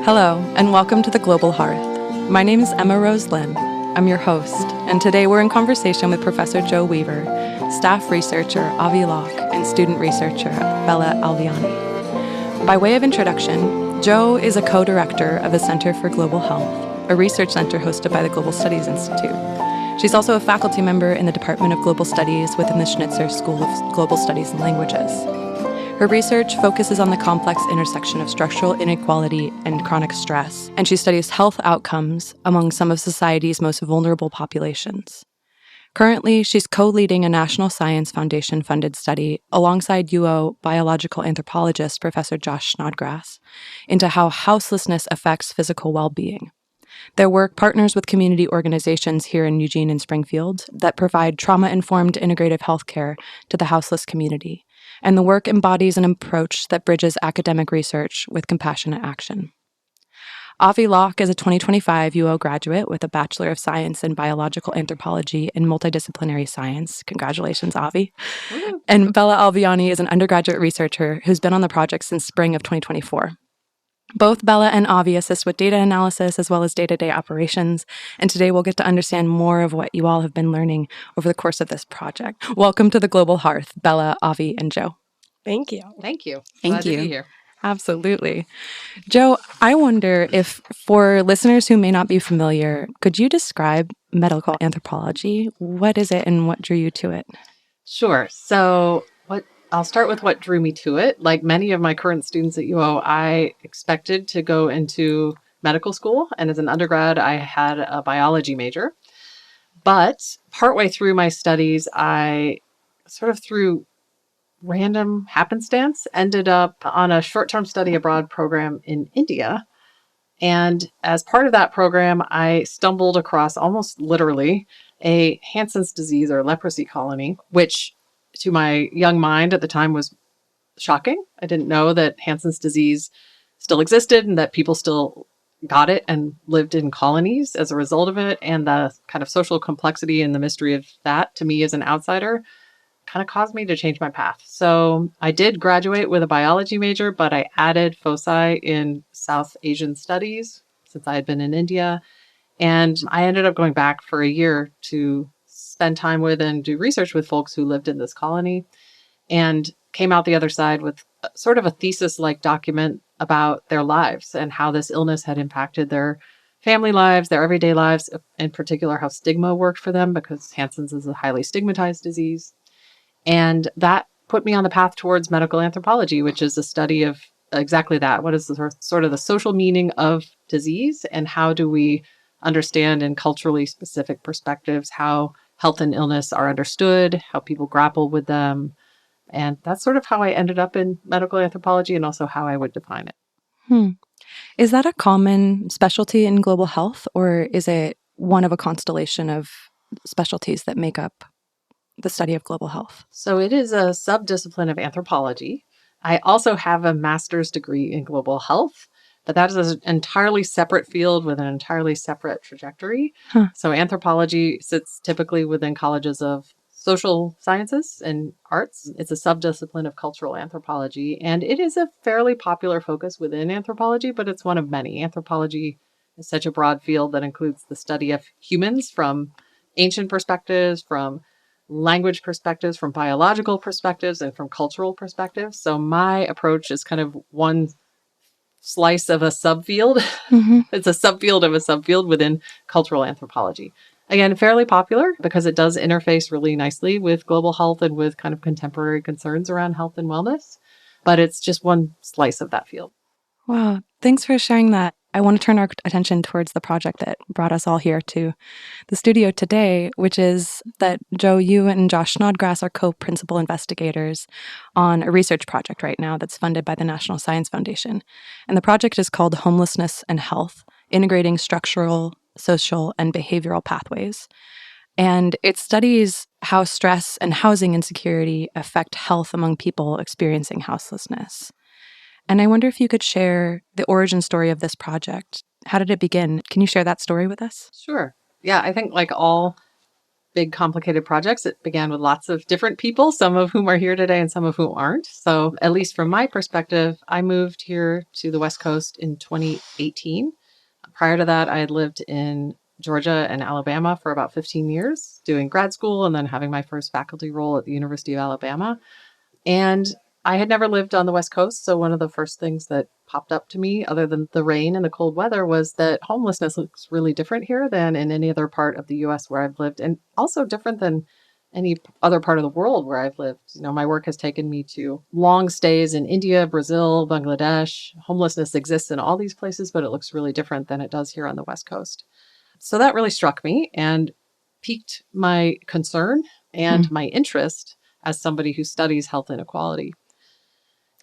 Hello, and welcome to the Global Hearth. My name is Emma Rose Lynn. I'm your host, and today we're in conversation with Professor Joe Weaver, staff researcher Avi Locke, and student researcher Bella Alviani. By way of introduction, Joe is a co-director of the Center for Global Health, a research center hosted by the Global Studies Institute. She's also a faculty member in the Department of Global Studies within the Schnitzer School of Global Studies and Languages. Her research focuses on the complex intersection of structural inequality and chronic stress, and she studies health outcomes among some of society's most vulnerable populations. Currently, she's co-leading a National Science Foundation-funded study alongside UO biological anthropologist Professor Josh Snodgrass into how houselessness affects physical well-being. Their work partners with community organizations here in Eugene and Springfield that provide trauma-informed integrative healthcare to the houseless community, and the work embodies an approach that bridges academic research with compassionate action. Avi Locke is a 2025 UO graduate with a Bachelor of Science in Biological Anthropology and Multidisciplinary Science. Congratulations, Avi. Woo. And Bella Alviani is an undergraduate researcher who's been on the project since spring of 2024. Both Bella and Avi assist with data analysis as well as day-to-day operations, and today we'll get to understand more of what you all have been learning over the course of this project. Welcome to the Global Hearth, Bella, Avi, and Joe. Thank you. Thank you. Thank Glad you. to be here. Absolutely. Joe, I wonder if, for listeners who may not be familiar, could you describe medical anthropology? What is it and what drew you to it? Sure. So I'll start with what drew me to it. Like many of my current students at UO, I expected to go into medical school. And as an undergrad, I had a biology major. But partway through my studies, I sort of through random happenstance ended up on a short-term study abroad program in India. And as part of that program, I stumbled across almost literally a Hansen's disease or leprosy colony, which to my young mind at the time was shocking. I didn't know that Hansen's disease still existed and that people still got it and lived in colonies as a result of it. And the kind of social complexity and the mystery of that to me as an outsider kind of caused me to change my path. So I did graduate with a biology major, but I added foci in South Asian studies since I had been in India. And I ended up going back for a year to spend time with and do research with folks who lived in this colony, and came out the other side with sort of a thesis-like document about their lives and how this illness had impacted their family lives, their everyday lives, in particular how stigma worked for them, because Hansen's is a highly stigmatized disease. And that put me on the path towards medical anthropology, which is a study of exactly that. What is the sort of the social meaning of disease, and how do we understand in culturally specific perspectives how health and illness are understood, how people grapple with them. And that's sort of how I ended up in medical anthropology and also how I would define it. Is that a common specialty in global health, or is it one of a constellation of specialties that make up the study of global health? So it is a subdiscipline of anthropology. I also have a master's degree in global health, but that is an entirely separate field with an entirely separate trajectory. So anthropology sits typically within colleges of social sciences and arts. It's a subdiscipline of cultural anthropology, and it is a fairly popular focus within anthropology, but it's one of many. Anthropology is such a broad field that includes the study of humans from ancient perspectives, from language perspectives, from biological perspectives, and from cultural perspectives. So my approach is kind of one slice of a subfield. It's a subfield of a subfield within cultural anthropology. Again, fairly popular because it does interface really nicely with global health and with kind of contemporary concerns around health and wellness. But it's just one slice of that field. Wow. Thanks for sharing that. I want to turn our attention towards the project that brought us all here to the studio today, which is that, Joe, you and Josh Snodgrass are co-principal investigators on a research project right now that's funded by the National Science Foundation. And the project is called Homelessness and Health, Integrating Structural, Social, and Behavioral Pathways. And it studies how stress and housing insecurity affect health among people experiencing houselessness. And I wonder if you could share the origin story of this project. How did it begin? Can you share that story with us? Sure. Yeah, I think like all big, complicated projects. It began with lots of different people, some of whom are here today and some of whom aren't. So at least from my perspective, I moved here to the West Coast in 2018. Prior to that, I had lived in Georgia and Alabama for about 15 years, doing grad school and then having my first faculty role at the University of Alabama. And I had never lived on the West Coast. So one of the first things that popped up to me, other than the rain and the cold weather, was that homelessness looks really different here than in any other part of the US where I've lived, and also different than any other part of the world where I've lived. My work has taken me to long stays in India, Brazil, Bangladesh. Homelessness exists in all these places, but it looks really different than it does here on the West Coast. So that really struck me and piqued my concern and my interest as somebody who studies health inequality.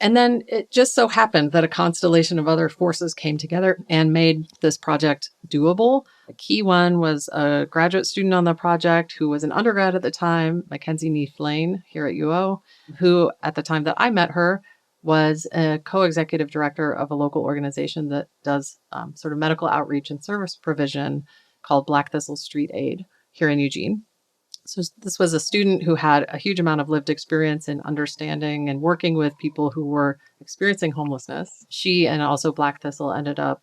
And then it just so happened that a constellation of other forces came together and made this project doable. A key one was a graduate student on the project who was an undergrad at the time, Mackenzie Neef Lane here at UO, who at the time that I met her was a co-executive director of a local organization that does sort of medical outreach and service provision called Black Thistle Street Aid here in Eugene. So this was a student who had a huge amount of lived experience in understanding and working with people who were experiencing homelessness. She and also Black Thistle ended up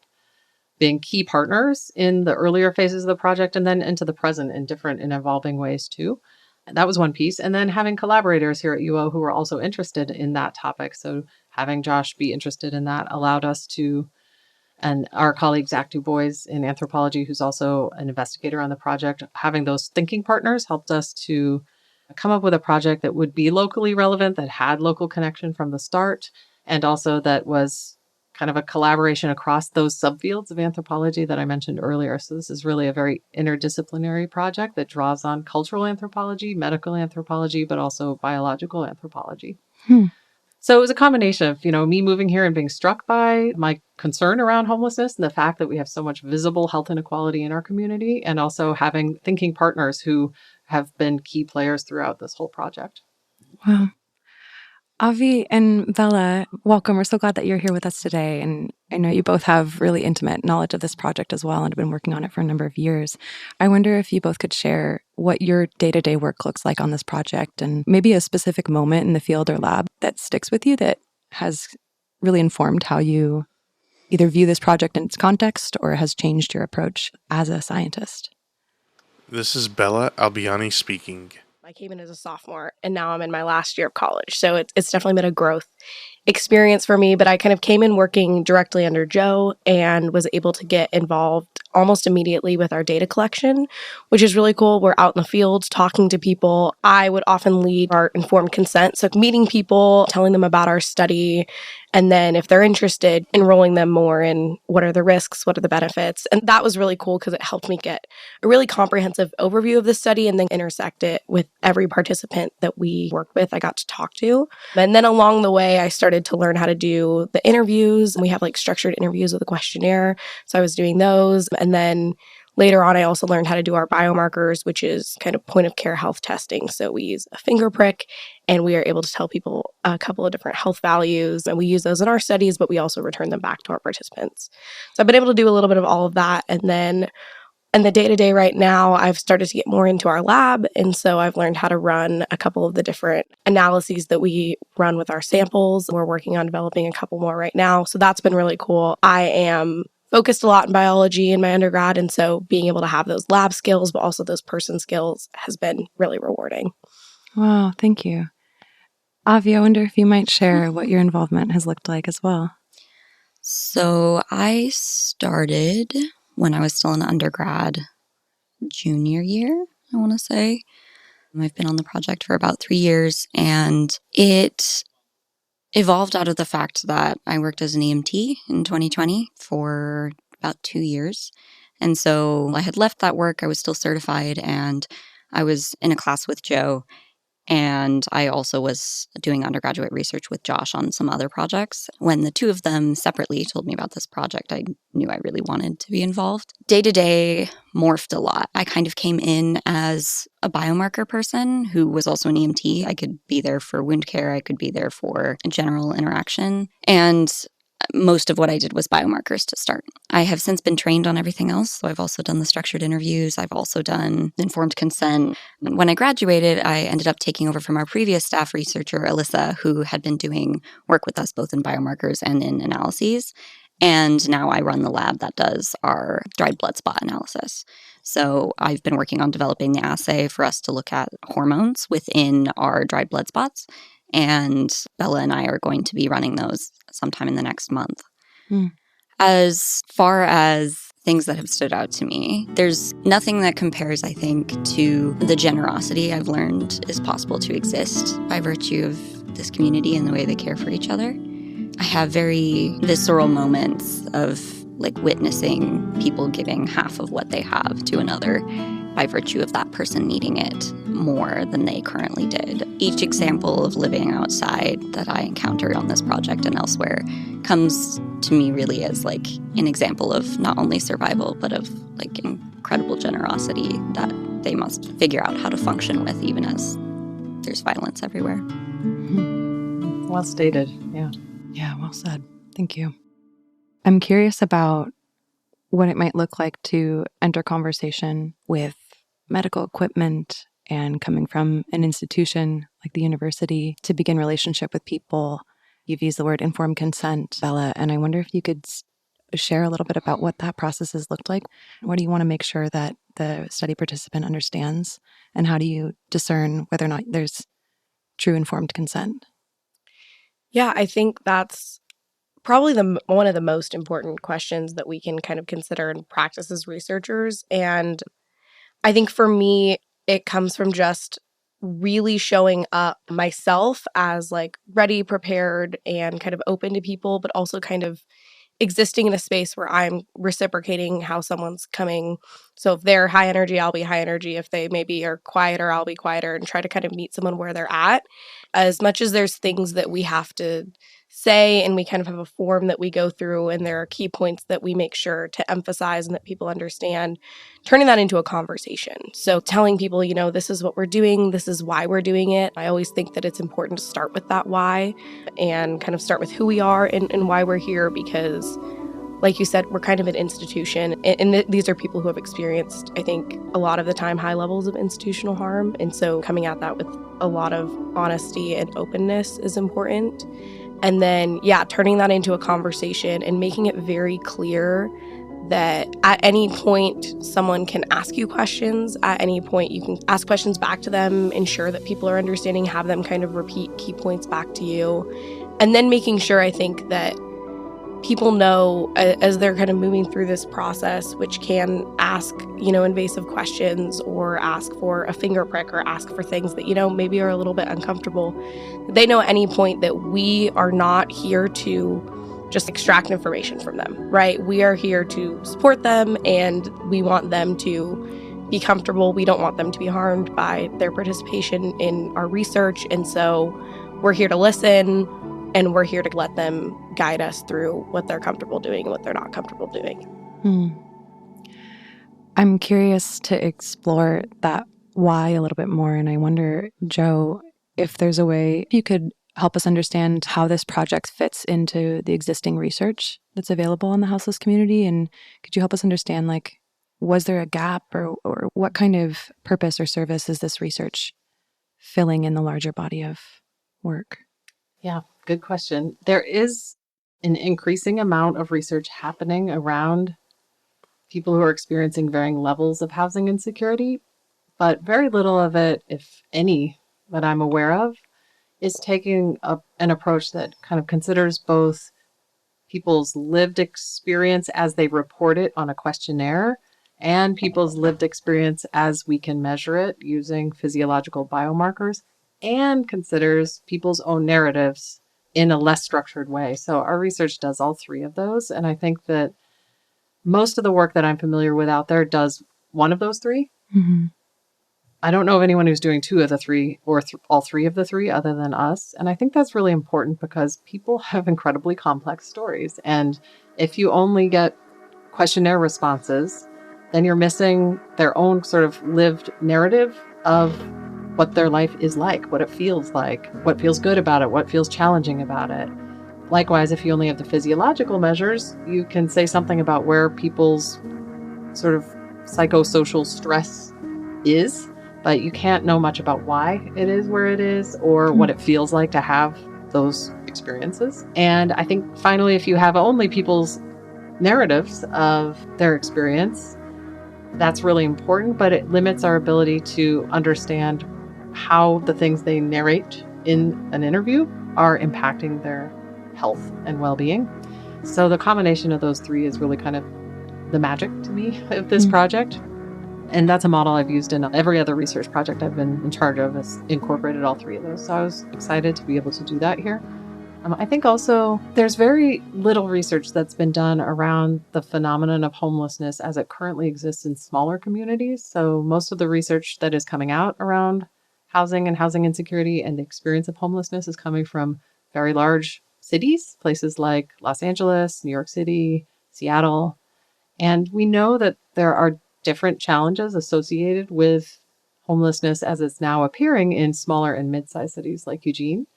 being key partners in the earlier phases of the project and then into the present in different and evolving ways too. And that was one piece. And then having collaborators here at UO who were also interested in that topic. So having Josh be interested in that allowed us to, and our colleague Zach Dubois in Anthropology, who's also an investigator on the project, having those thinking partners helped us to come up with a project that would be locally relevant, that had local connection from the start, and also that was kind of a collaboration across those subfields of anthropology that I mentioned earlier. So this is really a very interdisciplinary project that draws on cultural anthropology, medical anthropology, but also biological anthropology. So it was a combination of, me moving here and being struck by my concern around homelessness and the fact that we have so much visible health inequality in our community, and also having thinking partners who have been key players throughout this whole project. Wow. Avi and Bella, welcome. We're so glad that you're here with us today. And I know you both have really intimate knowledge of this project as well and have been working on it for a number of years. I wonder if you both could share what your day-to-day work looks like on this project and maybe a specific moment in the field or lab that sticks with you that has really informed how you either view this project in its context or has changed your approach as a scientist. This is Bella Albiani speaking. I came in as a sophomore and now I'm in my last year of college. So it's definitely been a growth experience for me, but I kind of came in working directly under Joe and was able to get involved almost immediately with our data collection, which is really cool. We're out in the fields talking to people. I would often lead our informed consent. So meeting people, telling them about our study, and then if they're interested, enrolling them more in what are the risks, what are the benefits. And that was really cool because it helped me get a really comprehensive overview of the study and then intersect it with every participant that we worked with, I got to talk to. And then along the way, I started to learn how to do the interviews. We have structured interviews with a questionnaire. So I was doing those. And then later on, I also learned how to do our biomarkers, which is kind of point of care health testing. So we use a finger prick and we are able to tell people a couple of different health values. And we use those in our studies, but we also return them back to our participants. So I've been able to do a little bit of all of that. And then in the day-to-day right now, I've started to get more into our lab. And so I've learned how to run a couple of the different analyses that we run with our samples. We're working on developing a couple more right now. So that's been really cool. I am focused a lot in biology in my undergrad. And so being able to have those lab skills, but also those person skills has been really rewarding. Wow, thank you. Avi, I wonder if you might share what your involvement has looked like as well. So I started when I was still an undergrad, junior year, I want to say. I've been on the project for about 3 years, and it evolved out of the fact that I worked as an EMT in 2020 for about 2 years. And so I had left that work. I was still certified, and I was in a class with Joe. And I also was doing undergraduate research with Josh on some other projects. When the two of them separately told me about this project, I knew I really wanted to be involved. Day to day morphed a lot. I kind of came in as a biomarker person who was also an EMT. I could be there for wound care. I could be there for general interaction. And most of what I did was biomarkers to start. I have since been trained on everything else. So I've also done the structured interviews. I've also done informed consent. When I graduated, I ended up taking over from our previous staff researcher, Alyssa, who had been doing work with us both in biomarkers and in analyses. And now I run the lab that does our dried blood spot analysis. So I've been working on developing the assay for us to look at hormones within our dried blood spots. And Bella and I are going to be running those sometime in the next month. As far as things that have stood out to me, there's nothing that compares, I think, to the generosity I've learned is possible to exist by virtue of this community and the way they care for each other. I have very visceral moments of like witnessing people giving half of what they have to another by virtue of that person needing it more than they currently did. Each example of living outside that I encountered on this project and elsewhere comes to me really as like an example of not only survival, but of like incredible generosity that they must figure out how to function with, even as there's violence everywhere. Well stated. Yeah. Yeah, well said. Thank you. I'm curious about what it might look like to enter conversation with medical equipment and coming from an institution like the university to begin relationship with people. You've used the word informed consent, Bella, and I wonder if you could share a little bit about what that process has looked like. What do you want to make sure that the study participant understands, and how do you discern whether or not there's true informed consent? Yeah, I think that's probably one of the most important questions that we can kind of consider and practice as researchers. And I think for me, it comes from just really showing up myself as like ready, prepared, and kind of open to people, but also kind of existing in a space where I'm reciprocating how someone's coming. So if they're high energy, I'll be high energy. If they maybe are quieter, I'll be quieter, and try to kind of meet someone where they're at. As much as there's things that we have to say and we kind of have a form that we go through and there are key points that we make sure to emphasize and that people understand, turning that into a conversation. So telling people, you know, this is what we're doing, this is why we're doing it. I always think that it's important to start with that why and kind of start with who we are and why we're here, because like you said, we're kind of an institution, and these are people who have experienced, I think, a lot of the time high levels of institutional harm. And so coming at that with a lot of honesty and openness is important. And then, yeah, turning that into a conversation and making it very clear that at any point someone can ask you questions. At any point you can ask questions back to them, ensure that people are understanding, have them kind of repeat key points back to you. And then making sure, I think, that people know as they're kind of moving through this process, which can ask, you know, invasive questions or ask for a finger prick or ask for things that, you know, maybe are a little bit uncomfortable. They know at any point that we are not here to just extract information from them, right? We are here to support them and we want them to be comfortable. We don't want them to be harmed by their participation in our research. And so we're here to listen. And we're here to let them guide us through what they're comfortable doing and what they're not comfortable doing. I'm curious to explore that why a little bit more. And I wonder, Joe, if there's a way you could help us understand how this project fits into the existing research that's available in the houseless community. And could you help us understand, like, was there a gap or what kind of purpose or service is this research filling in the larger body of work? Yeah, good question. There is an increasing amount of research happening around people who are experiencing varying levels of housing insecurity, but very little of it, if any, that I'm aware of, is taking an approach that kind of considers both people's lived experience as they report it on a questionnaire and people's lived experience as we can measure it using physiological biomarkers, and considers people's own narratives in a less structured way. So our research does all three of those. And I think that most of the work that I'm familiar with out there does one of those three. Mm-hmm. I don't know of anyone who's doing two of the three or all three of the three other than us. And I think that's really important because people have incredibly complex stories. And if you only get questionnaire responses, then you're missing their own sort of lived narrative of what their life is like, what it feels like, what feels good about it, what feels challenging about it. Likewise, if you only have the physiological measures, you can say something about where people's sort of psychosocial stress is, but you can't know much about why it is where it is or what it feels like to have those experiences. And I think finally, if you have only people's narratives of their experience, that's really important, but it limits our ability to understand how the things they narrate in an interview are impacting their health and well-being. So the combination of those three is really kind of the magic to me of this project. And that's a model I've used in every other research project I've been in charge of, has incorporated all three of those. So I was excited to be able to do that here. I think also there's very little research that's been done around the phenomenon of homelessness as it currently exists in smaller communities. So most of the research that is coming out around housing and housing insecurity and the experience of homelessness is coming from very large cities, places like Los Angeles, New York City, Seattle. And we know that there are different challenges associated with homelessness as it's now appearing in smaller and mid-sized cities like Eugene.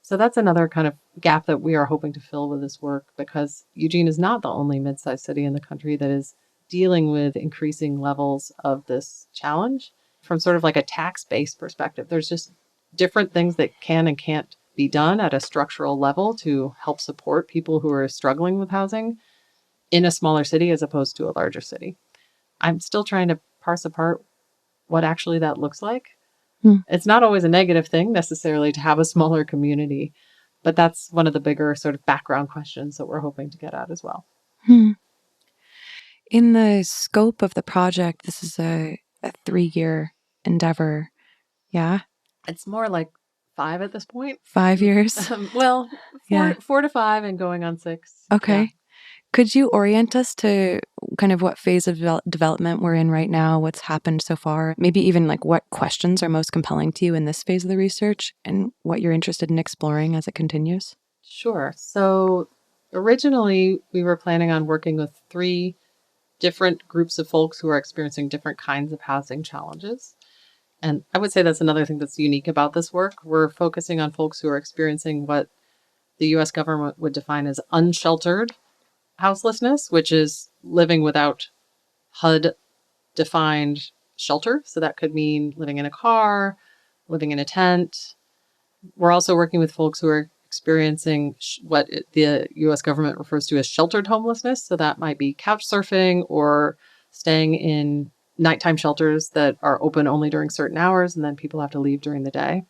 So that's another kind of gap that we are hoping to fill with this work, because Eugene is not the only mid-sized city in the country that is dealing with increasing levels of this challenge. From sort of like a tax-based perspective, there's just different things that can and can't be done at a structural level to help support people who are struggling with housing in a smaller city as opposed to a larger city. I'm still trying to parse apart what actually that looks like. It's not always a negative thing necessarily to have a smaller community, but that's one of the bigger sort of background questions that we're hoping to get at as well. In the scope of the project, this is a 3-year endeavor. Yeah? It's more like 5 at this point. 5 years? Well, Yeah. 4 to 5 and going on 6. Okay. Yeah. Could you orient us to kind of what phase of development we're in right now, what's happened so far, maybe even like what questions are most compelling to you in this phase of the research and what you're interested in exploring as it continues? Sure. So originally, we were planning on working with 3 different groups of folks who are experiencing different kinds of housing challenges. And I would say that's another thing that's unique about this work. We're focusing on folks who are experiencing what the US government would define as unsheltered houselessness, which is living without HUD defined shelter. So that could mean living in a car, living in a tent. We're also working with folks who are experiencing what the US government refers to as sheltered homelessness. So that might be couch surfing or staying in nighttime shelters that are open only during certain hours, and then people have to leave during the day.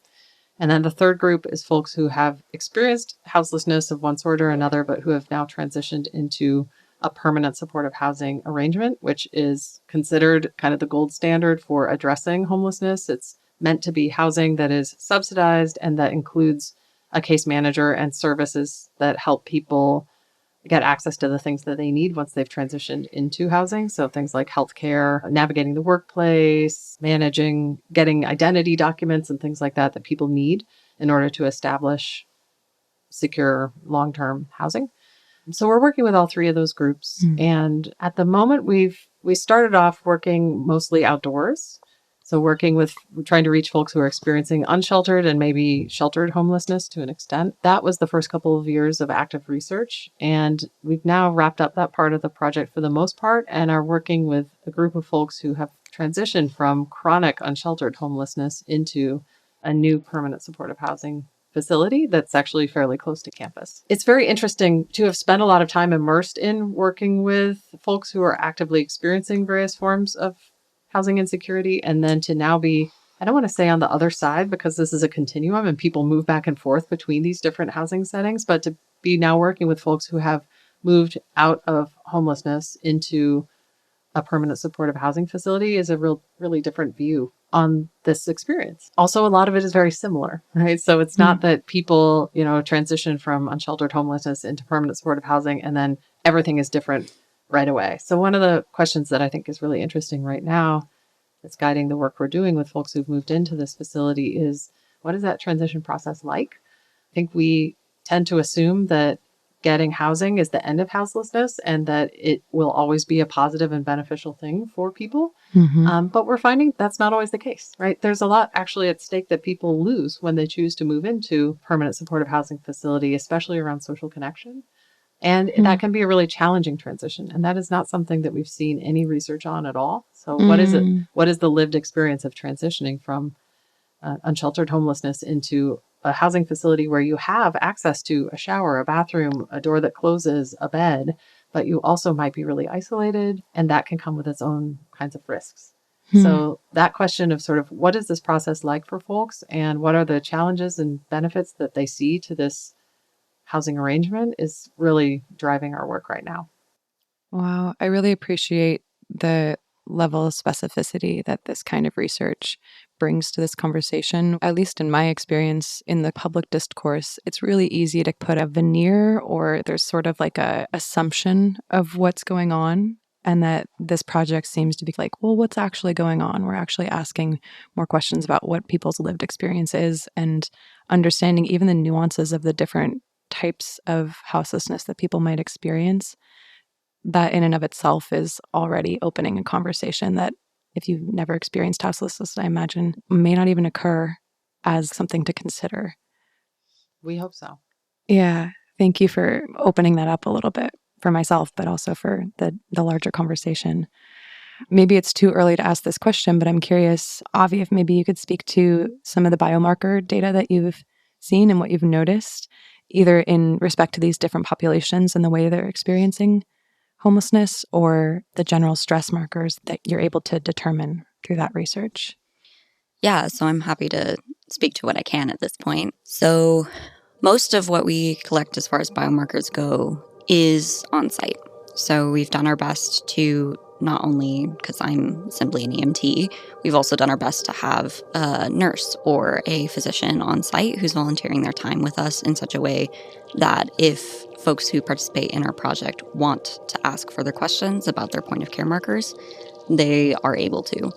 And then the third group is folks who have experienced houselessness of one sort or another, but who have now transitioned into a permanent supportive housing arrangement, which is considered kind of the gold standard for addressing homelessness. It's meant to be housing that is subsidized and that includes a case manager and services that help people get access to the things that they need once they've transitioned into housing. So things like healthcare, navigating the workplace, managing, getting identity documents and things like that that people need in order to establish secure long-term housing. So we're working with all 3 of those groups. And at the moment, we started off working mostly outdoors. So working with trying to reach folks who are experiencing unsheltered and maybe sheltered homelessness to an extent. That was the first couple of years of active research. And we've now wrapped up that part of the project for the most part and are working with a group of folks who have transitioned from chronic unsheltered homelessness into a new permanent supportive housing facility that's actually fairly close to campus. It's very interesting to have spent a lot of time immersed in working with folks who are actively experiencing various forms of housing insecurity, and then to now be, I don't want to say on the other side because this is a continuum and people move back and forth between these different housing settings, but to be now working with folks who have moved out of homelessness into a permanent supportive housing facility is a really different view on this experience. Also, a lot of it is very similar, right? So it's not that people, transition from unsheltered homelessness into permanent supportive housing and then everything is different right away. So one of the questions that I think is really interesting right now that's guiding the work we're doing with folks who've moved into this facility is, what is that transition process like? I think we tend to assume that getting housing is the end of houselessness and that it will always be a positive and beneficial thing for people. But we're finding that's not always the case, right? There's a lot actually at stake that people lose when they choose to move into permanent supportive housing facility, especially around social connection. And that can be a really challenging transition. And that is not something that we've seen any research on at all. So what is it? What is the lived experience of transitioning from unsheltered homelessness into a housing facility where you have access to a shower, a bathroom, a door that closes, a bed, but you also might be really isolated, and that can come with its own kinds of risks. So that question of sort of what is this process like for folks and what are the challenges and benefits that they see to this housing arrangement is really driving our work right now. Wow. I really appreciate the level of specificity that this kind of research brings to this conversation. At least in my experience in the public discourse, it's really easy to put a veneer or there's sort of like a assumption of what's going on. And that this project seems to be like, well, what's actually going on? We're actually asking more questions about what people's lived experience is and understanding even the nuances of the different types of houselessness that people might experience. That in and of itself is already opening a conversation that if you've never experienced houselessness, I imagine may not even occur as something to consider. We hope so. Yeah. Thank you for opening that up a little bit for myself, but also for the larger conversation. Maybe it's too early to ask this question, but I'm curious, Avi, if maybe you could speak to some of the biomarker data that you've seen and what you've noticed, either in respect to these different populations and the way they're experiencing homelessness or the general stress markers that you're able to determine through that research. Yeah, so I'm happy to speak to what I can at this point. So most of what we collect as far as biomarkers go is on site. So we've done our best to not only, because I'm simply an EMT, we've also done our best to have a nurse or a physician on site who's volunteering their time with us in such a way that if folks who participate in our project want to ask further questions about their point of care markers, they are able to.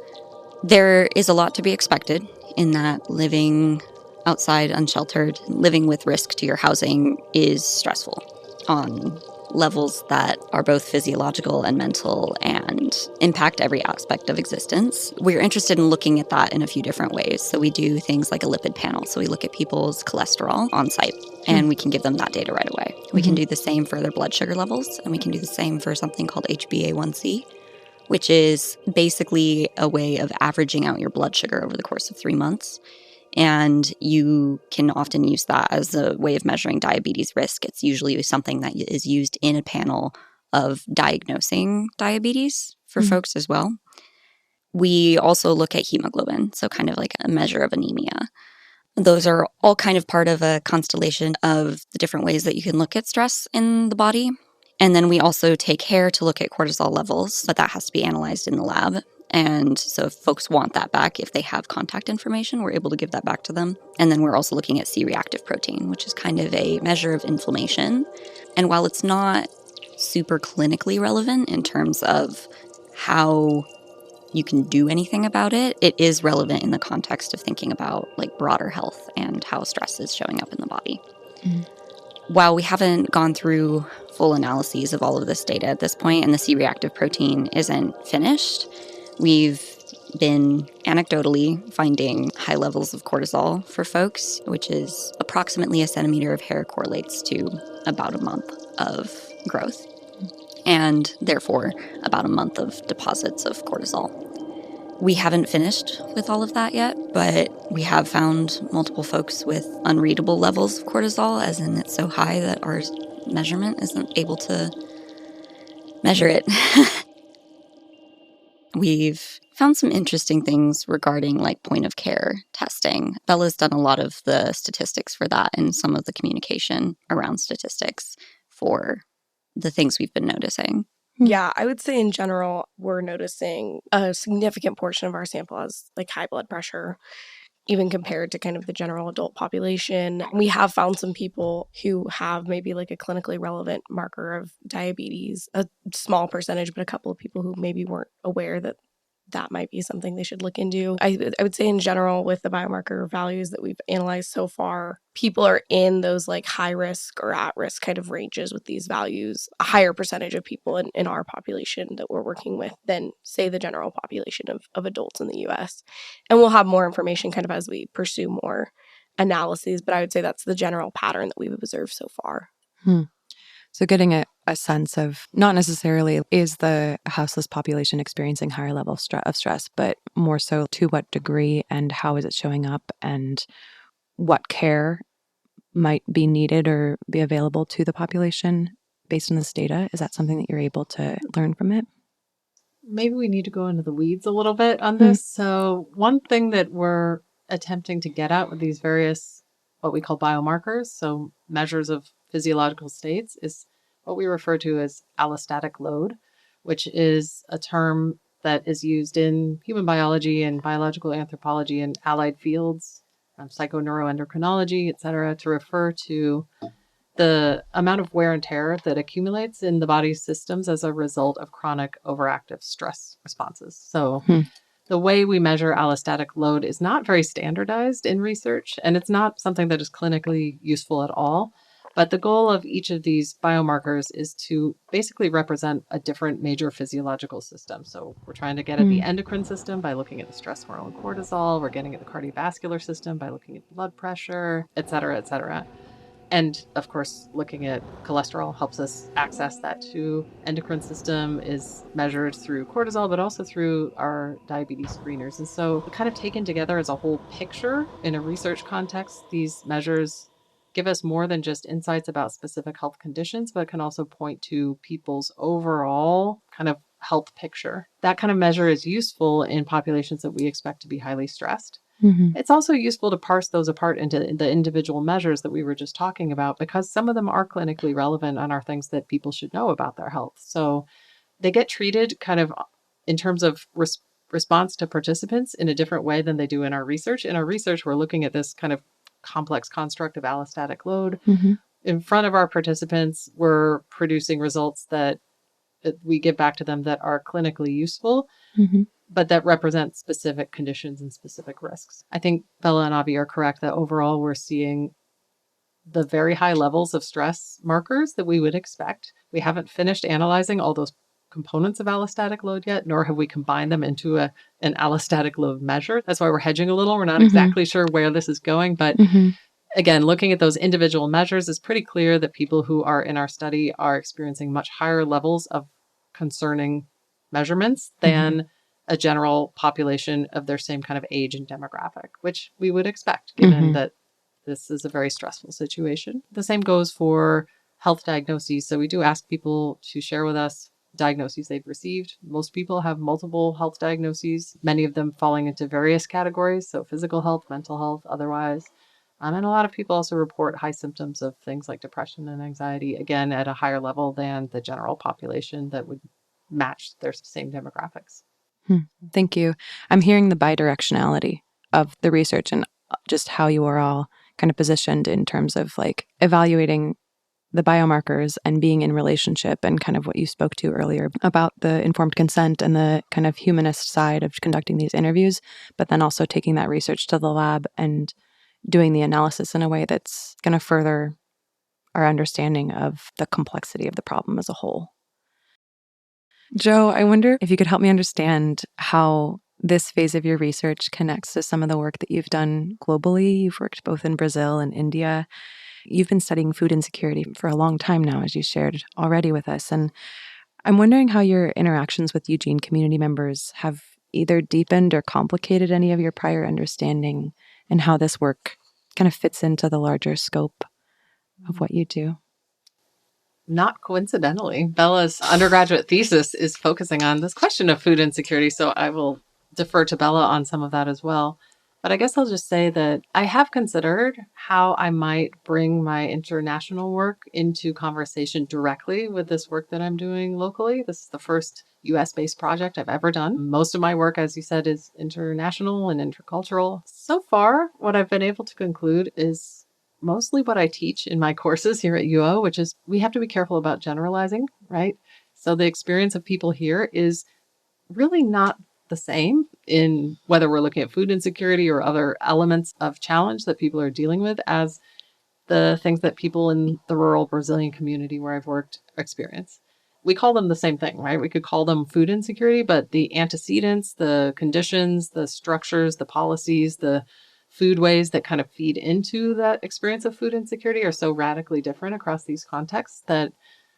There is a lot to be expected in that living outside unsheltered, living with risk to your housing is stressful on levels that are both physiological and mental and impact every aspect of existence. We're interested in looking at that in a few different ways. So we do things like a lipid panel. So we look at people's cholesterol on site and we can give them that data right away. We can do the same for their blood sugar levels, and we can do the same for something called HbA1c, which is basically a way of averaging out your blood sugar over the course of 3 months. And you can often use that as a way of measuring diabetes risk. It's usually something that is used in a panel of diagnosing diabetes for folks as well. We also look at hemoglobin, so kind of like a measure of anemia. Those are all kind of part of a constellation of the different ways that you can look at stress in the body. And then we also take hair to look at cortisol levels, but that has to be analyzed in the lab. And so if folks want that back, if they have contact information, we're able to give that back to them. And then we're also looking at C-reactive protein, which is kind of a measure of inflammation. And while it's not super clinically relevant in terms of how you can do anything about it, it is relevant in the context of thinking about like broader health and how stress is showing up in the body. While we haven't gone through full analyses of all of this data at this point, and the C-reactive protein isn't finished, we've been anecdotally finding high levels of cortisol for folks, which is approximately a centimeter of hair correlates to about a month of growth, and therefore about a month of deposits of cortisol. We haven't finished with all of that yet, but we have found multiple folks with unreadable levels of cortisol, as in it's so high that our measurement isn't able to measure it. We've found some interesting things regarding like point of care testing. Bella's done a lot of the statistics for that and some of the communication around statistics for the things we've been noticing. Yeah, I would say in general, we're noticing a significant portion of our sample has like high blood pressure, even compared to kind of the general adult population. We have found some people who have maybe like a clinically relevant marker of diabetes, a small percentage, but a couple of people who maybe weren't aware that that might be something they should look into. I would say in general, with the biomarker values that we've analyzed so far, people are in those like high risk or at risk kind of ranges with these values, a higher percentage of people in our population that we're working with than, say, the general population of adults in the US. And we'll have more information kind of as we pursue more analyses, but I would say that's the general pattern that we've observed so far. So getting a sense of not necessarily is the houseless population experiencing higher level of stress, but more so to what degree and how is it showing up and what care might be needed or be available to the population based on this data. Is that something that you're able to learn from it? Maybe we need to go into the weeds a little bit on this. So one thing that we're attempting to get at with these various, what we call biomarkers, so measures of physiological states, is what we refer to as allostatic load, which is a term that is used in human biology and biological anthropology and allied fields, psychoneuroendocrinology, et cetera, to refer to the amount of wear and tear that accumulates in the body's systems as a result of chronic overactive stress responses. So the way we measure allostatic load is not very standardized in research, and it's not something that is clinically useful at all. But the goal of each of these biomarkers is to basically represent a different major physiological system. So we're trying to get at the endocrine system by looking at the stress hormone cortisol. We're getting at the cardiovascular system by looking at blood pressure, et cetera, et cetera. And of course, looking at cholesterol helps us access that too. Endocrine system is measured through cortisol, but also through our diabetes screeners. And so kind of taken together as a whole picture in a research context, these measures give us more than just insights about specific health conditions, but can also point to people's overall kind of health picture. That kind of measure is useful in populations that we expect to be highly stressed. It's also useful to parse those apart into the individual measures that we were just talking about, because some of them are clinically relevant and are things that people should know about their health. So they get treated kind of in terms of response to participants in a different way than they do in our research. In our research, we're looking at this kind of complex construct of allostatic load. In front of our participants, we're producing results that we give back to them that are clinically useful, but that represent specific conditions and specific risks. I think Bella and Avi are correct that overall we're seeing the very high levels of stress markers that we would expect. We haven't finished analyzing all those components of allostatic load yet, nor have we combined them into an allostatic load measure. That's why we're hedging a little. We're not exactly sure where this is going, but again, looking at those individual measures, it's pretty clear that people who are in our study are experiencing much higher levels of concerning measurements than a general population of their same kind of age and demographic, which we would expect given that this is a very stressful situation. The same goes for health diagnoses. So we do ask people to share with us diagnoses they've received. Most people have multiple health diagnoses, many of them falling into various categories. So physical health, mental health, otherwise. And a lot of people also report high symptoms of things like depression and anxiety, again, at a higher level than the general population that would match their same demographics. Thank you. I'm hearing the bidirectionality of the research and just how you are all kind of positioned in terms of like evaluating the biomarkers and being in relationship, and kind of what you spoke to earlier about the informed consent and the kind of humanist side of conducting these interviews, but then also taking that research to the lab and doing the analysis in a way that's going to further our understanding of the complexity of the problem as a whole. Joe, I wonder if you could help me understand how this phase of your research connects to some of the work that you've done globally. You've worked both in Brazil and India. You've been studying food insecurity for a long time now, as you shared already with us. And I'm wondering how your interactions with Eugene community members have either deepened or complicated any of your prior understanding, and how this work kind of fits into the larger scope of what you do. Not coincidentally, Bella's undergraduate thesis is focusing on this question of food insecurity, so I will defer to Bella on some of that as well. But I guess I'll just say that I have considered how I might bring my international work into conversation directly with this work that I'm doing locally. This is the first US-based project I've ever done. Most of my work, as you said, is international and intercultural. So far, what I've been able to conclude is mostly what I teach in my courses here at UO, which is we have to be careful about generalizing, right? So the experience of people here is really not the same in whether we're looking at food insecurity or other elements of challenge that people are dealing with as the things that people in the rural Brazilian community where I've worked experience. We call them the same thing, right? We could call them food insecurity, but the antecedents, the conditions, the structures, the policies, the foodways that kind of feed into that experience of food insecurity are so radically different across these contexts that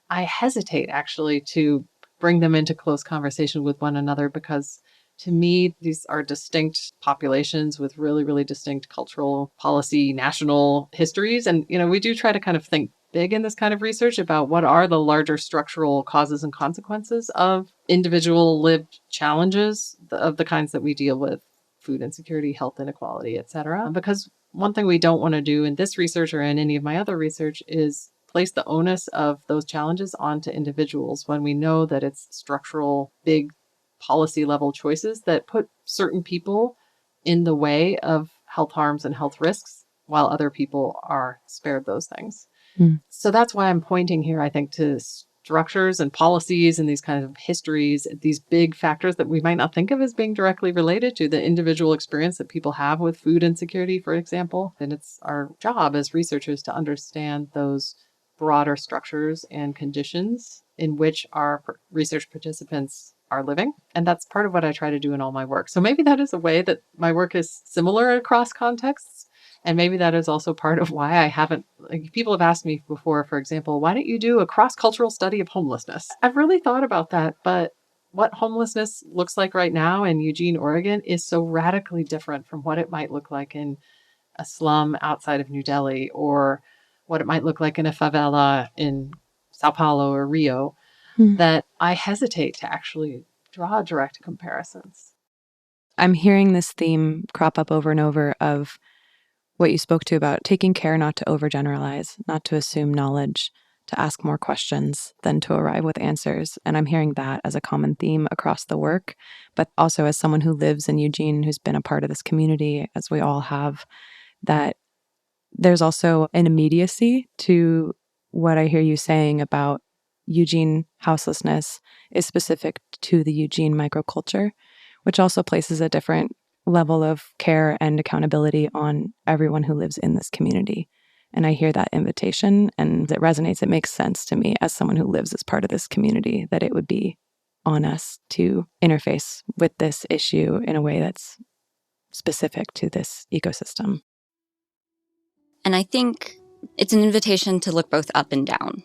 I hesitate actually to bring them into close conversation with one another because to me, these are distinct populations with really, really distinct cultural, policy, national histories. And, we do try to kind of think big in this kind of research about what are the larger structural causes and consequences of individual lived challenges of the kinds that we deal with, food insecurity, health inequality, et cetera. Because one thing we don't want to do in this research or in any of my other research is place the onus of those challenges onto individuals when we know that it's structural, big policy level choices that put certain people in the way of health harms and health risks while other people are spared those things. So that's why I'm pointing here, I think, to structures and policies and these kinds of histories, these big factors that we might not think of as being directly related to the individual experience that people have with food insecurity, for example. And it's our job as researchers to understand those broader structures and conditions in which our research participants are living. And that's part of what I try to do in all my work. So maybe that is a way that my work is similar across contexts. And maybe that is also part of why I haven't, people have asked me before, for example, why don't you do a cross-cultural study of homelessness? I've really thought about that, but what homelessness looks like right now in Eugene, Oregon is so radically different from what it might look like in a slum outside of New Delhi or what it might look like in a favela in Sao Paulo or Rio, that I hesitate to actually draw direct comparisons. I'm hearing this theme crop up over and over of what you spoke to about taking care not to overgeneralize, not to assume knowledge, to ask more questions than to arrive with answers. And I'm hearing that as a common theme across the work, but also as someone who lives in Eugene, who's been a part of this community, as we all have, that there's also an immediacy to what I hear you saying about Eugene houselessness is specific to the Eugene microculture, which also places a different level of care and accountability on everyone who lives in this community. And I hear that invitation and it resonates. It makes sense to me as someone who lives as part of this community that it would be on us to interface with this issue in a way that's specific to this ecosystem. And I think it's an invitation to look both up and down.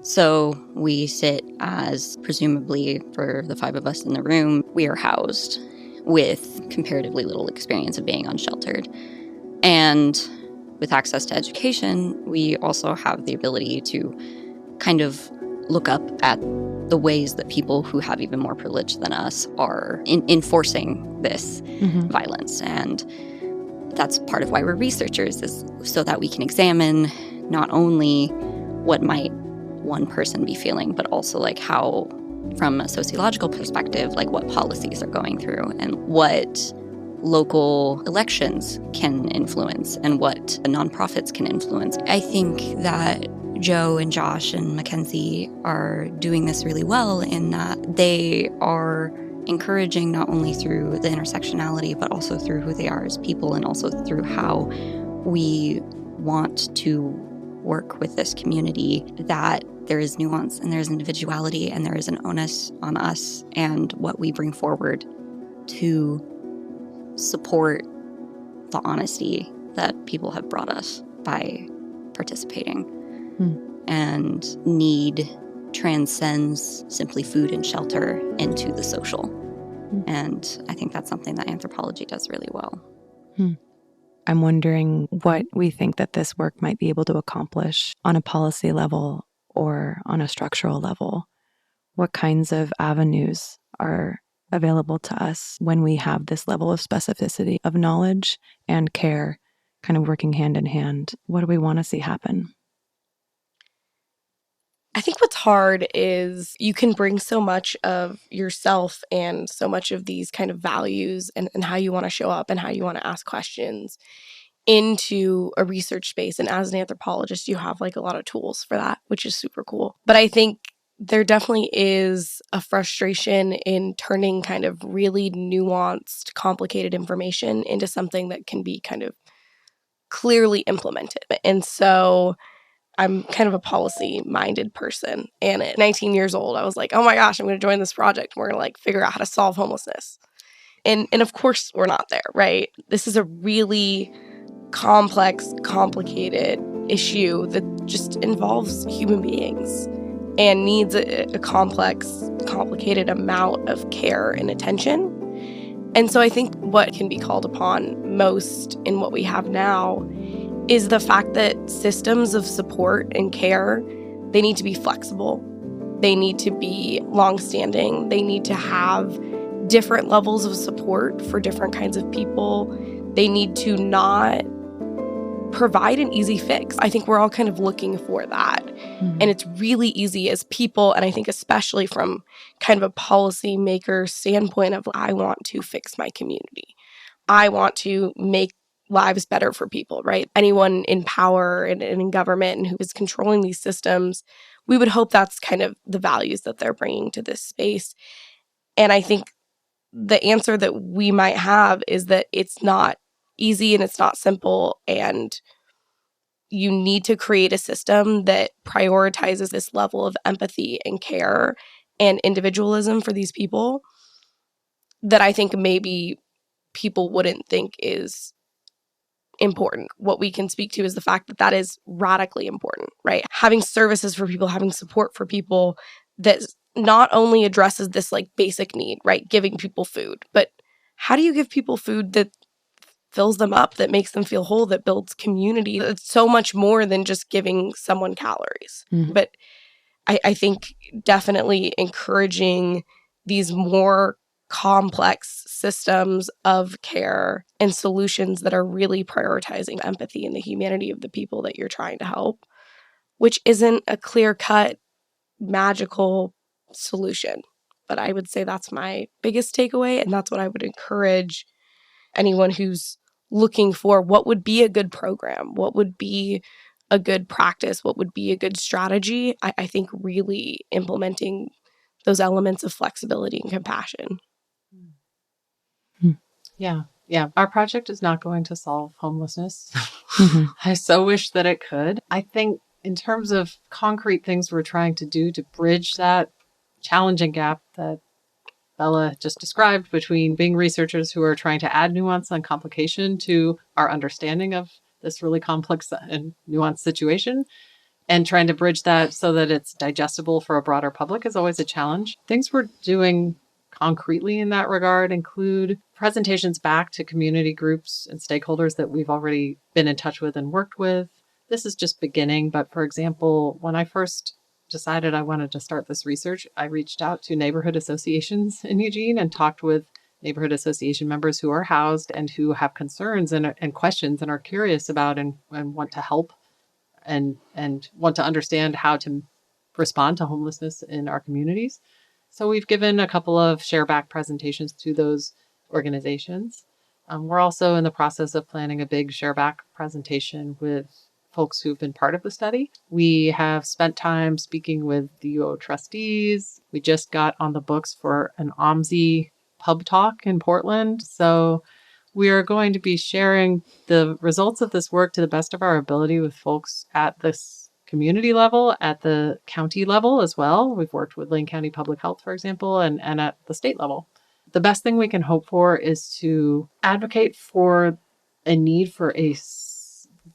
So we sit as, presumably for the 5 of us in the room, we are housed with comparatively little experience of being unsheltered. And with access to education, we also have the ability to kind of look up at the ways that people who have even more privilege than us are enforcing this violence. And that's part of why we're researchers, is so that we can examine not only what might one person be feeling, but also like how, from a sociological perspective, like what policies are going through and what local elections can influence and what nonprofits can influence. I think that Joe and Josh and Mackenzie are doing this really well in that they are encouraging not only through the intersectionality, but also through who they are as people and also through how we want to work with this community, that there is nuance and there's individuality and there is an onus on us and what we bring forward to support the honesty that people have brought us by participating. And need transcends simply food and shelter into the social. And I think that's something that anthropology does really well. I'm wondering what we think that this work might be able to accomplish on a policy level or on a structural level. What kinds of avenues are available to us when we have this level of specificity of knowledge and care kind of working hand in hand? What do we want to see happen? I think what's hard is you can bring so much of yourself and so much of these kind of values and how you want to show up and how you want to ask questions into a research space. And as an anthropologist, you have like a lot of tools for that, which is super cool. But I think there definitely is a frustration in turning kind of really nuanced, complicated information into something that can be kind of clearly implemented. And so I'm kind of a policy-minded person. And at 19 years old, I was like, oh my gosh, I'm going to join this project. We're going to like figure out how to solve homelessness. And of course, we're not there, right? This is a really complex, complicated issue that just involves human beings and needs a complex, complicated amount of care and attention. And so I think what can be called upon most in what we have now is the fact that systems of support and care, they need to be flexible. They need to be longstanding. They need to have different levels of support for different kinds of people. They need to not provide an easy fix. I think we're all kind of looking for that. Mm-hmm. And it's really easy as people, and I think especially from kind of a policymaker standpoint of, I want to fix my community. I want to make lives better for people, right? Anyone in power and in government and who is controlling these systems, we would hope that's kind of the values that they're bringing to this space. And I think the answer that we might have is that it's not easy and it's not simple, and you need to create a system that prioritizes this level of empathy and care and individualism for these people that I think maybe people wouldn't think is important. What we can speak to is the fact that that is radically important, right? Having services for people, having support for people that not only addresses this like basic need, right? Giving people food, but how do you give people food that fills them up, that makes them feel whole, that builds community? It's so much more than just giving someone calories. Mm-hmm. But I think definitely encouraging these more complex systems of care and solutions that are really prioritizing empathy and the humanity of the people that you're trying to help, which isn't a clear-cut, magical solution. But I would say that's my biggest takeaway, and that's what I would encourage anyone who's looking for what would be a good program, what would be a good practice, what would be a good strategy. I think really implementing those elements of flexibility and compassion. Yeah. Our project is not going to solve homelessness. Mm-hmm. I so wish that it could. I think in terms of concrete things we're trying to do to bridge that challenging gap that Bella just described between being researchers who are trying to add nuance and complication to our understanding of this really complex and nuanced situation, and trying to bridge that so that it's digestible for a broader public is always a challenge. Things we're doing concretely in that regard include presentations back to community groups and stakeholders that we've already been in touch with and worked with. This is just beginning, but for example, when I first decided I wanted to start this research, I reached out to neighborhood associations in Eugene and talked with neighborhood association members who are housed and who have concerns and questions and are curious about and want to help and want to understand how to respond to homelessness in our communities. So we've given a couple of share-back presentations to those organizations. We're also in the process of planning a big share-back presentation with folks who've been part of the study. We have spent time speaking with the UO trustees. We just got on the books for an OMSI pub talk in Portland. So we are going to be sharing the results of this work to the best of our ability with folks at this community level, at the county level as well. We've worked with Lane County Public Health, for example, and at the state level. The best thing we can hope for is to advocate for a need for a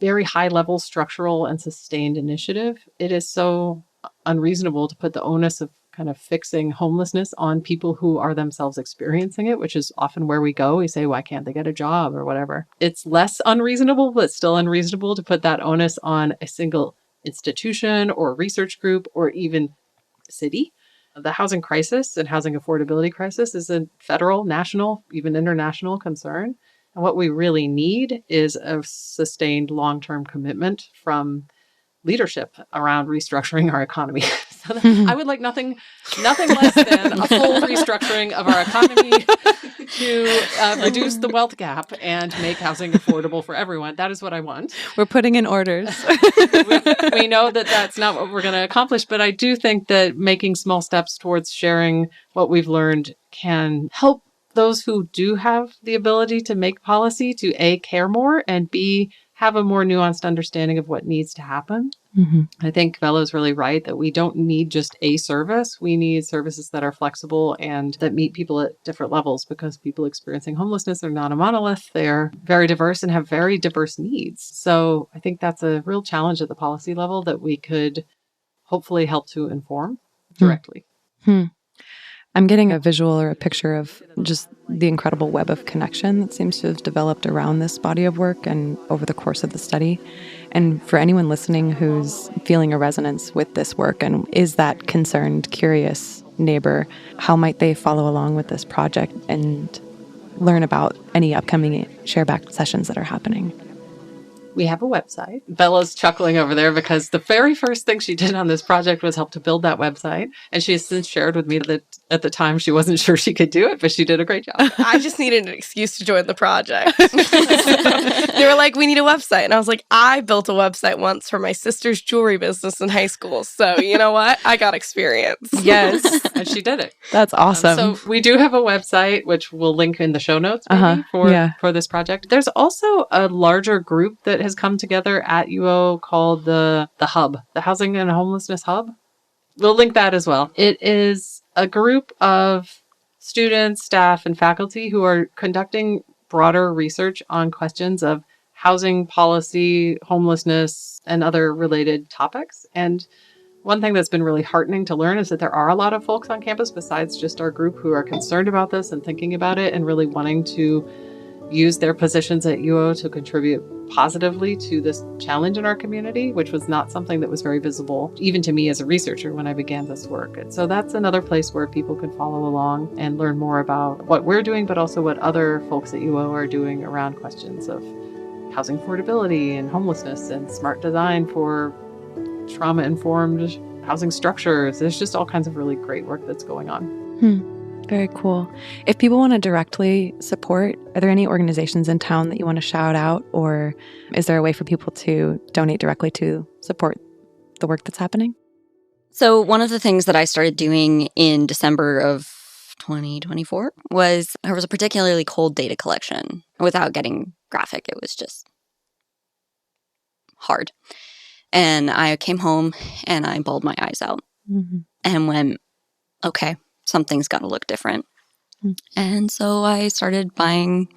very high-level structural and sustained initiative. It is so unreasonable to put the onus of kind of fixing homelessness on people who are themselves experiencing it, which is often where we go. We say, why can't they get a job or whatever? It's less unreasonable, but still unreasonable to put that onus on a single institution or research group or even city. The housing crisis and housing affordability crisis is a federal, national, even international concern. And what we really need is a sustained long-term commitment from leadership around restructuring our economy. So I would like nothing less than a full restructuring of our economy to reduce the wealth gap and make housing affordable for everyone. That is what I want. We're putting in orders. We know that that's not what we're going to accomplish, but I do think that making small steps towards sharing what we've learned can help those who do have the ability to make policy to A, care more, and B, have a more nuanced understanding of what needs to happen. Mm-hmm. I think Bella's really right that we don't need just a service. We need services that are flexible and that meet people at different levels, because people experiencing homelessness are not a monolith. They're very diverse and have very diverse needs. So I think that's a real challenge at the policy level that we could hopefully help to inform directly. I'm getting a visual or a picture of just the incredible web of connection that seems to have developed around this body of work and over the course of the study. And for anyone listening who's feeling a resonance with this work and is that concerned, curious neighbor, how might they follow along with this project and learn about any upcoming shareback sessions that are happening? We have a website. Bella's chuckling over there because the very first thing she did on this project was help to build that website. And she has since shared with me that at the time she wasn't sure she could do it, but she did a great job. I just needed an excuse to join the project. They were like, we need a website. And I was like, I built a website once for my sister's jewelry business in high school. So you know what? I got experience. Yes. And she did it. That's awesome. So we do have a website, which we'll link in the show notes maybe for this project. There's also a larger group that has come together at UO called the Hub, the Housing and Homelessness Hub. We'll link that as well. It is a group of students, staff, and faculty who are conducting broader research on questions of housing policy, homelessness, and other related topics. And one thing that's been really heartening to learn is that there are a lot of folks on campus besides just our group who are concerned about this and thinking about it and really wanting to use their positions at UO to contribute positively to this challenge in our community, which was not something that was very visible, even to me as a researcher when I began this work. And so that's another place where people can follow along and learn more about what we're doing, but also what other folks at UO are doing around questions of housing affordability and homelessness and smart design for trauma-informed housing structures. There's just all kinds of really great work that's going on. Very cool. If people want to directly support, are there any organizations in town that you want to shout out, or is there a way for people to donate directly to support the work that's happening? So one of the things that I started doing in December of 2024 was there was a particularly cold data collection. Without getting graphic, it was just hard. And I came home and I bawled my eyes out and went, okay, something's got to look different. And so I started buying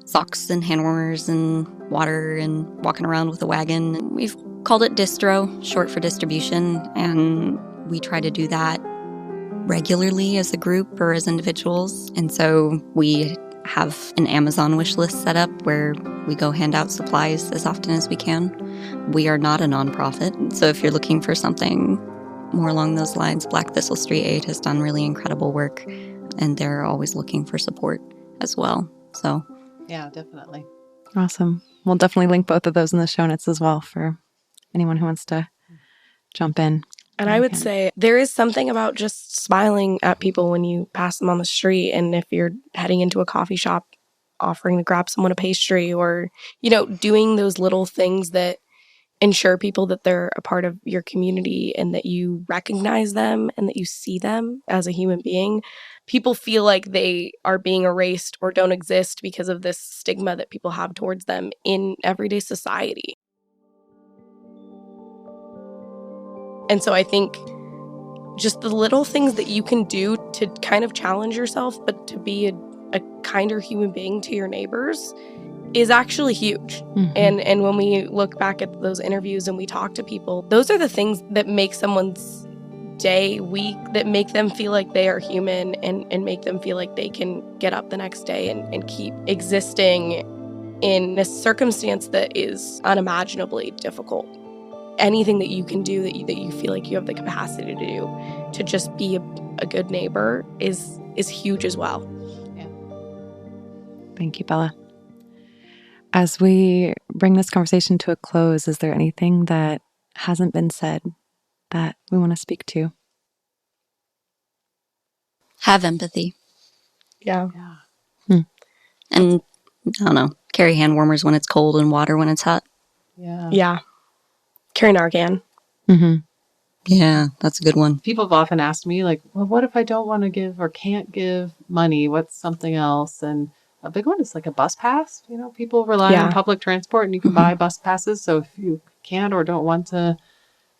socks and hand warmers and water and walking around with a wagon. And we've called it distro, short for distribution. And we try to do that regularly as a group or as individuals. And so we have an Amazon wish list set up where we go hand out supplies as often as we can. We are not a nonprofit. So if you're looking for something more along those lines, Black Thistle Street Aid has done really incredible work, and they're always looking for support as well. So, yeah, definitely. Awesome. We'll definitely link both of those in the show notes as well for anyone who wants to jump in. And I would say there is something about just smiling at people when you pass them on the street. And if you're heading into a coffee shop, offering to grab someone a pastry or, doing those little things that ensure people that they're a part of your community and that you recognize them and that you see them as a human being. People feel like they are being erased or don't exist because of this stigma that people have towards them in everyday society. And so I think just the little things that you can do to kind of challenge yourself, but to be a kinder human being to your neighbors is actually huge. And when we look back at those interviews and we talk to people, those are the things that make someone's day, week, that make them feel like they are human and make them feel like they can get up the next day and keep existing in a circumstance that is unimaginably difficult. Anything that you can do that you feel like you have the capacity to do to just be a good neighbor is huge as well. Yeah. Thank you, Bella. As we bring this conversation to a close, is there anything that hasn't been said that we want to speak to? Have empathy. Yeah. And, I don't know, carry hand warmers when it's cold and water when it's hot. Yeah. Yeah. Carry Narcan. Mm-hmm. Yeah, that's a good one. People have often asked me, like, well, what if I don't want to give or can't give money? What's something else? And a big one is like a bus pass. You know, people rely on public transport and you can buy bus passes. So if you can't or don't want to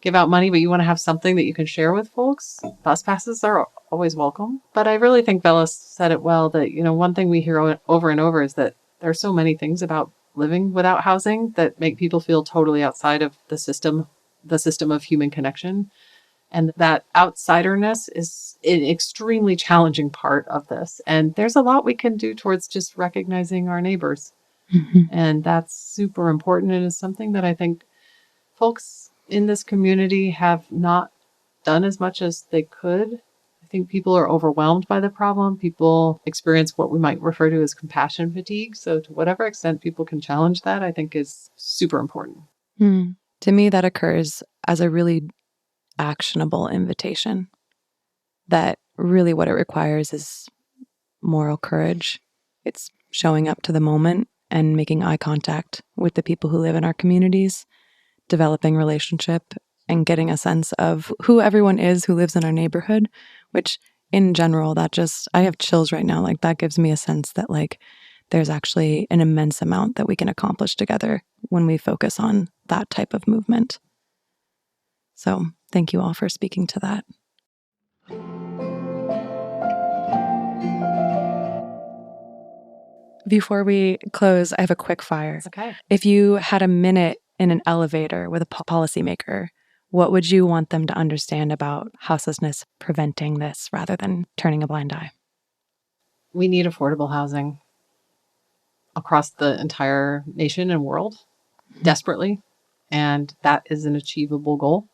give out money, but you want to have something that you can share with folks, bus passes are always welcome. But I really think Bella said it well that, you know, one thing we hear over and over is that there are so many things about living without housing that make people feel totally outside of the system of human connection. And that outsiderness is an extremely challenging part of this. And there's a lot we can do towards just recognizing our neighbors. Mm-hmm. And that's super important. And is something that I think folks in this community have not done as much as they could. I think people are overwhelmed by the problem. People experience what we might refer to as compassion fatigue. So to whatever extent people can challenge that, I think is super important. To me, that occurs as a really actionable invitation. That really what it requires is moral courage. It's showing up to the moment and making eye contact with the people who live in our communities, developing relationship, and getting a sense of who everyone is who lives in our neighborhood, which in general, I have chills right now. Like that gives me a sense that like there's actually an immense amount that we can accomplish together when we focus on that type of movement. So thank you all for speaking to that. Before we close, I have a quick fire. Okay. If you had a minute in an elevator with a policymaker, what would you want them to understand about houselessness preventing this rather than turning a blind eye? We need affordable housing across the entire nation and world desperately. And that is an achievable goal,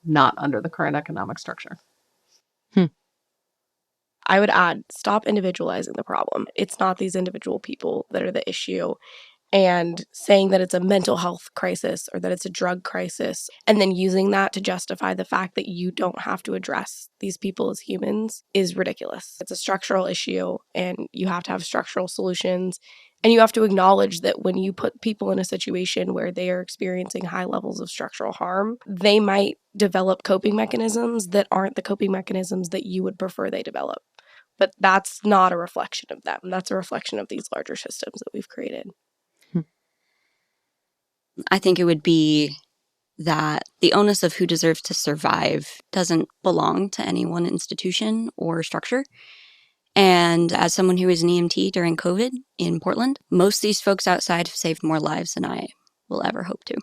not under the current economic structure. I would add, stop individualizing the problem. It's not these individual people that are the issue. And saying that it's a mental health crisis or that it's a drug crisis, and then using that to justify the fact that you don't have to address these people as humans is ridiculous. It's a structural issue, and you have to have structural solutions. And you have to acknowledge that when you put people in a situation where they are experiencing high levels of structural harm, they might develop coping mechanisms that aren't the coping mechanisms that you would prefer they develop. But that's not a reflection of them. That's a reflection of these larger systems that we've created. I think it would be that the onus of who deserves to survive doesn't belong to any one institution or structure. And as someone who was an EMT during COVID in Portland, most of these folks outside have saved more lives than I will ever hope to.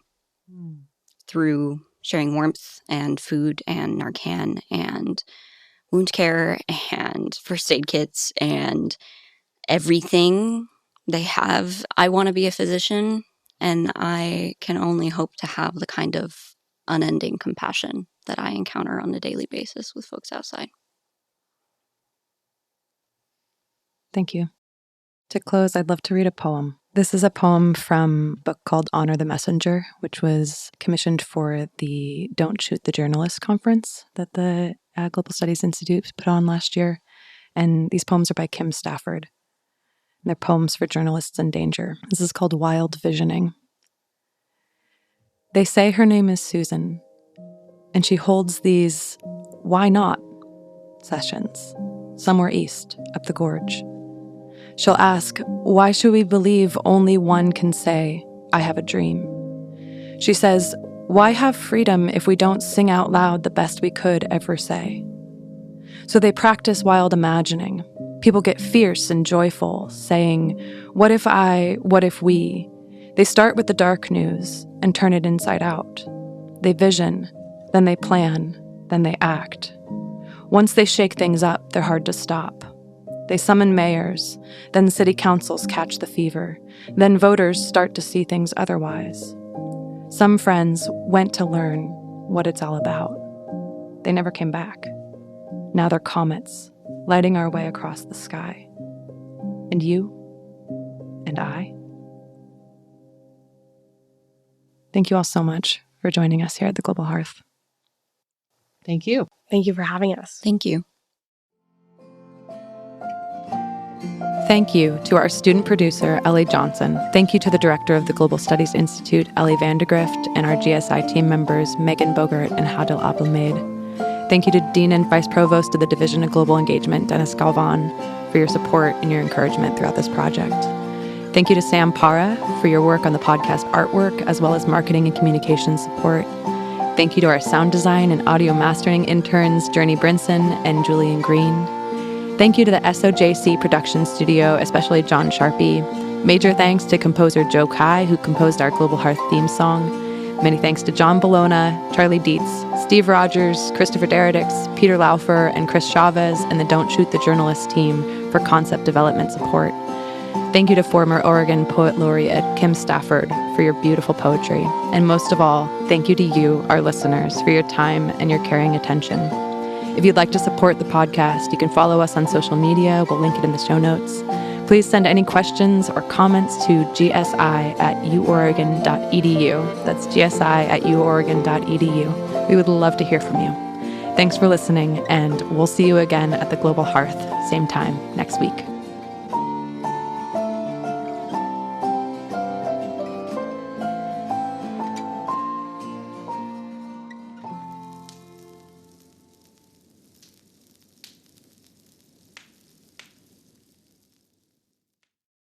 Through sharing warmth and food and Narcan and wound care and first aid kits and everything they have. I want to be a physician, and I can only hope to have the kind of unending compassion that I encounter on a daily basis with folks outside. Thank you. To close, I'd love to read a poem. This is a poem from a book called Honor the Messenger, which was commissioned for the Don't Shoot the Journalist conference that the Global Studies Institute put on last year. And these poems are by Kim Stafford. They're poems for journalists in danger. This is called Wild Visioning. They say her name is Susan, and she holds these why not sessions somewhere east up the gorge. She'll ask, why should we believe only one can say, I have a dream? She says, why have freedom if we don't sing out loud the best we could ever say? So they practice wild imagining. People get fierce and joyful, saying, what if I, what if we? They start with the dark news and turn it inside out. They vision, then they plan, then they act. Once they shake things up, they're hard to stop. They summon mayors, then city councils catch the fever, then voters start to see things otherwise. Some friends went to learn what it's all about. They never came back. Now they're comets, lighting our way across the sky. And you, and I. Thank you all so much for joining us here at the Global Hearth. Thank you. Thank you for having us. Thank you. Thank you to our student producer, Ellie Johnson. Thank you to the director of the Global Studies Institute, Ellie Vandegrift, and our GSI team members, Megan Bogert and Hadil Abdelmaid. Thank you to Dean and Vice Provost of the Division of Global Engagement, Dennis Galvan, for your support and your encouragement throughout this project. Thank you to Sam Para for your work on the podcast artwork, as well as marketing and communications support. Thank you to our sound design and audio mastering interns, Journey Brinson and Julian Green. Thank you to the SOJC production studio, especially John Sharpie. Major thanks to composer Joe Kai, who composed our Global Hearth theme song. Many thanks to John Bologna, Charlie Dietz, Steve Rogers, Christopher Deredix, Peter Laufer, and Chris Chavez, and the Don't Shoot the Journalist team for concept development support. Thank you to former Oregon Poet Laureate Kim Stafford for your beautiful poetry. And most of all, thank you to you, our listeners, for your time and your caring attention. If you'd like to support the podcast, you can follow us on social media. We'll link it in the show notes. Please send any questions or comments to gsi@uoregon.edu. That's gsi@uoregon.edu. We would love to hear from you. Thanks for listening, and we'll see you again at the Global Hearth, same time next week.